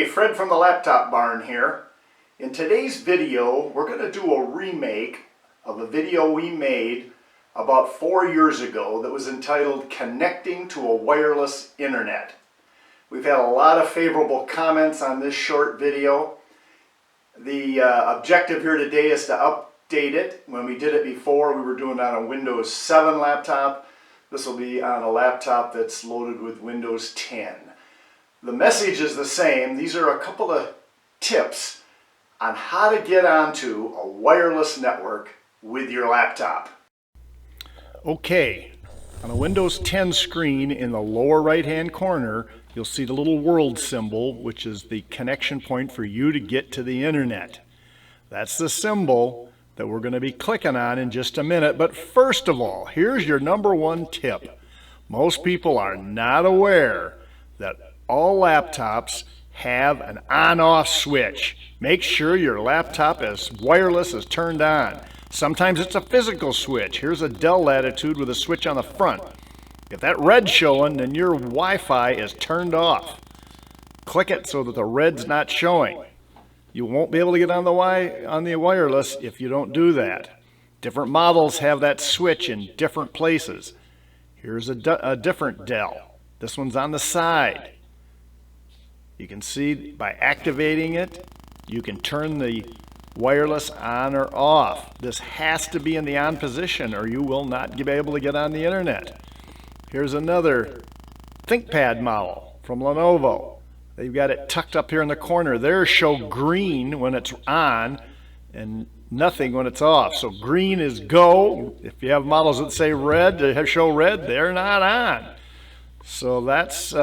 Fred from the Laptop Barn here. In today's video, we're going to do a remake of a video we made about 4 years ago that was entitled Connecting to a Wireless Internet. We've had a lot of favorable comments on this short video. The objective here today is to update it. When we did it before, we were doing it on a Windows 7 laptop. This will be on a laptop that's loaded with Windows 10. The message is the same. These are a couple of tips on how to get onto a wireless network with your laptop. Okay, on a Windows 10 screen in the lower right hand corner, you'll see the little world symbol, which is the connection point for you to get to the internet. That's the symbol that we're going to be clicking on in just a minute. But first of all, here's your number one tip. Most people are not aware that all laptops have an on-off switch. Make sure your laptop is wireless is turned on. Sometimes it's a physical switch. Here's a Dell Latitude with a switch on the front. If that red's showing, then your Wi-Fi is turned off. Click it so that the red's not showing. You won't be able to get on the wireless if you don't do that. Different models have that switch in different places. Here's a different Dell. This one's on the side. You can see by activating it, you can turn the wireless on or off. This has to be in the on position or you will not be able to get on the internet. Here's another Thinkpad model from Lenovo. They've got it tucked up here in the corner. Theirs show green when it's on and nothing when it's off. So green is go. If you have models that say red, that show red, they're not on. So that's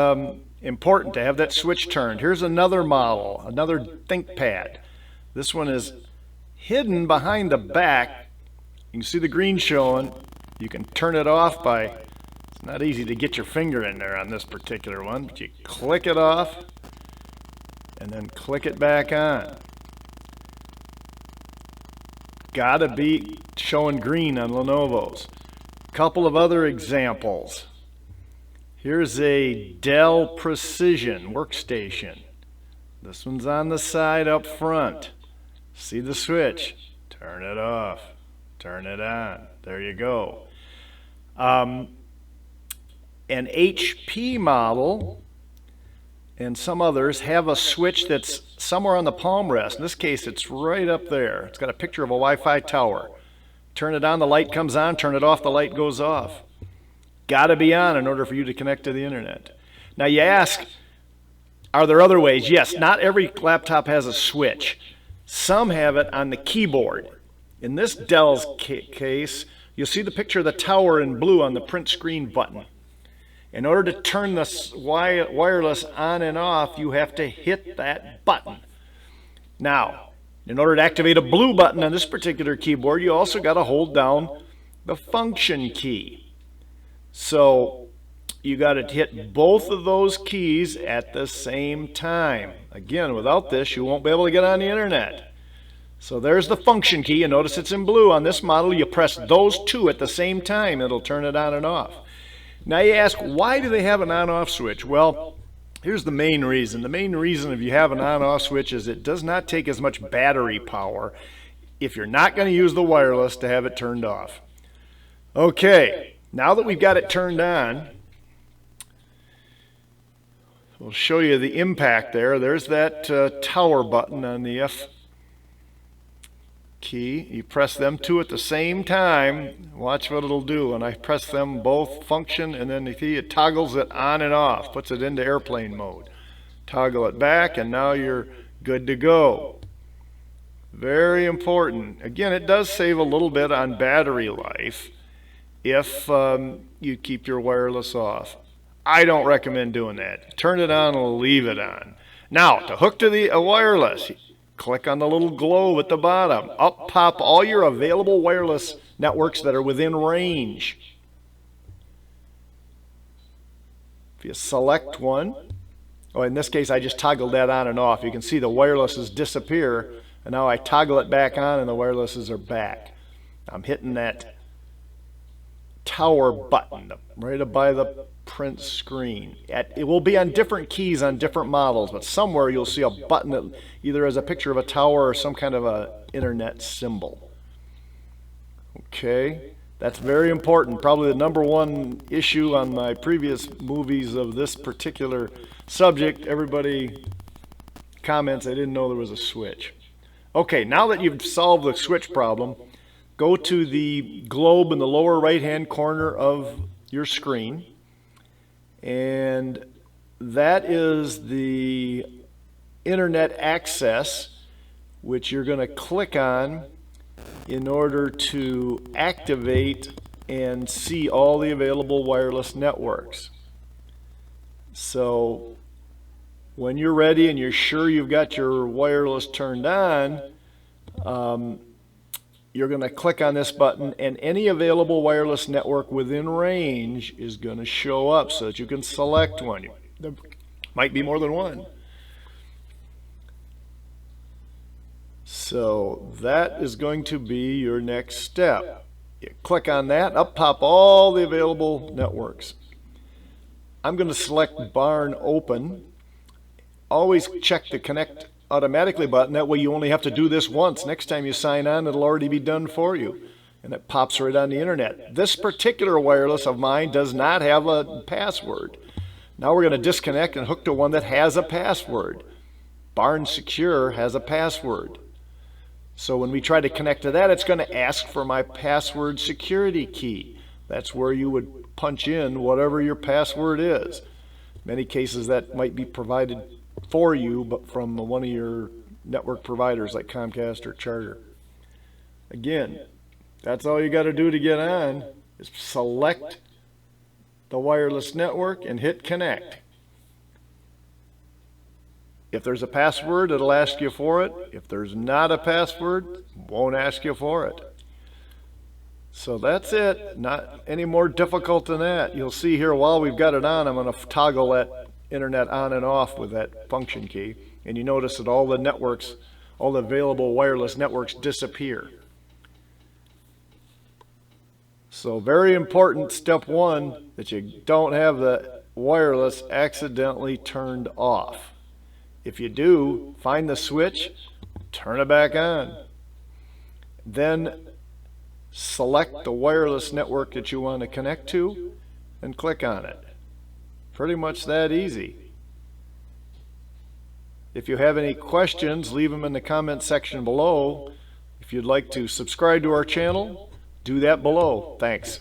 important to have that switch turned. Here's another model, another Thinkpad. This one is hidden behind the back. You can see the green showing. You can turn it off by, it's not easy to get your finger in there on this particular one, but you click it off and then click it back on. Gotta be showing green on Lenovo's. Couple of other examples. Here's a Dell Precision Workstation. This one's on the side up front. See the switch? Turn it off. Turn it on. There you go. An HP model and some others have a switch that's somewhere on the palm rest. In this case, it's right up there. It's got a picture of a Wi-Fi tower. Turn it on, the light comes on. Turn it off, the light goes off. Got to be on in order for you to connect to the internet. Now you ask, are there other ways? Yes, not every laptop has a switch. Some have it on the keyboard. In this Dell's case, you'll see the picture of the tower in blue on the print screen button. In order to turn the wireless on and off, you have to hit that button. Now, in order to activate a blue button on this particular keyboard, you also got to hold down the function key. So you got to hit both of those keys at the same time. Again, without this, you won't be able to get on the internet. So there's the function key. You notice it's in blue. On this model, you press those two at the same time. It'll turn it on and off. Now you ask, why do they have an on-off switch? Well, here's the main reason. The main reason if you have an on-off switch is it does not take as much battery power if you're not going to use the wireless to have it turned off. Okay. Now that we've got it turned on, we'll show you the impact there. There's that tower button on the F key. You press them two at the same time. Watch what it'll do. When I press them both function and then the key, it toggles it on and off, puts it into airplane mode. Toggle it back and now you're good to go. Very important. Again, it does save a little bit on battery life if you keep your wireless off. I don't recommend doing that. Turn it on and leave it on. Now, to hook to the wireless, click on the little globe at the bottom. Up pop all your available wireless networks that are within range. If you select one, in this case I just toggled that on and off. You can see the wirelesses disappear, and now I toggle it back on and the wirelesses are back. I'm hitting that tower button right by the print screen. It will be on different keys on different models, but somewhere you'll see a button that either has a picture of a tower or some kind of a internet symbol. Okay, that's very important. Probably the number one issue on my previous movies of this particular subject. Everybody comments they didn't know there was a switch. Okay, now that you've solved the switch problem, go to the globe in the lower right-hand corner of your screen, and that is the internet access, which you're going to click on in order to activate and see all the available wireless networks. So when you're ready and you're sure you've got your wireless turned on, you're going to click on this button, and any available wireless network within range is going to show up so that you can select one. There might be more than one. So that is going to be your next step. You click on that, up pop all the available networks. I'm going to select Barn Open. Always check the Connect Automatically button. That way you only have to do this once. Next time you sign on, it'll already be done for you. And it pops right on the internet. This particular wireless of mine does not have a password. Now we're going to disconnect and hook to one that has a password. Barn Secure has a password. So when we try to connect to that, it's going to ask for my password security key. That's where you would punch in whatever your password is. In many cases that might be provided for you, but from one of your network providers like Comcast or Charter. Again, that's all you got to do to get on is select the wireless network and hit connect. If there's a password, it'll ask you for it. If there's not a password, it won't ask you for it. So that's it. Not any more difficult than that. You'll see here while we've got it on, I'm going to toggle that internet on and off with that function key. And you notice that all the networks, all the available wireless networks disappear. So very important, step one, that you don't have the wireless accidentally turned off. If you do, find the switch, turn it back on. Then select the wireless network that you want to connect to and click on it. Pretty much that easy. If you have any questions, leave them in the comment section below. If you'd like to subscribe to our channel, do that below. Thanks.